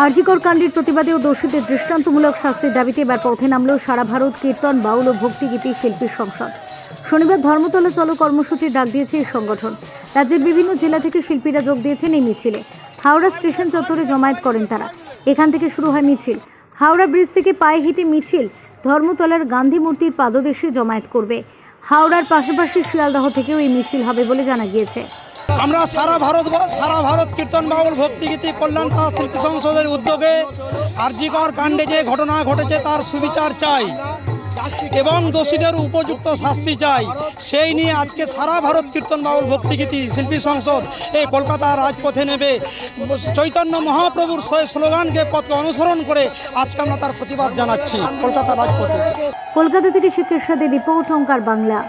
আরজিকর কাণ্ডের প্রতিবাদে ও দোষীদের দৃষ্টান্তমূলক শাস্তির দাবিতে এবার পথে নামল সারা ভারত কীর্তন বাউল ও ভক্তিগীতি শিল্পীর সংসদ। শনিবার ধর্মতলা চলো কর্মসূচির ডাক দিয়েছে এই সংগঠন। রাজ্যের বিভিন্ন জেলা থেকে শিল্পীরা যোগ দিয়েছেন এই মিছিলে। হাওড়া স্টেশন চত্বরে জমায়েত করেন তারা। এখান থেকে শুরু হয় মিছিল। হাওড়া ব্রিজ থেকে পায়ে হেঁটে মিছিল ধর্মতলার গান্ধী মূর্তির পাদদেশে জমায়েত করবে। হাওড়ার পাশাপাশি শিয়ালদহ থেকেও এই মিছিল হবে বলে জানা গিয়েছে। আমরা সারা ভারত কীর্তন বাউল ভক্তিগীতি কল্যাণ শিল্পী সংসদের উদ্যোগে আরজিকর কাণ্ডে যে ঘটনা ঘটেছে তার সুবিচার চাই এবং দোষীদের উপযুক্ত শাস্তি চাই। সেই নিয়ে আজকে সারা ভারত কীর্তন বাউল ভক্তিগীতি শিল্পী সংসদ এই কলকাতার রাজপথে নেবে। চৈতন্য মহাপ্রভুর স্লোগানকে পথকে অনুসরণ করে আজকে আমরা তার প্রতিবাদ জানাচ্ছি কলকাতার রাজপথে। কলকাতা থেকে শিক্ষার সাথে রিপোর্ট ওঙ্কার বাংলা।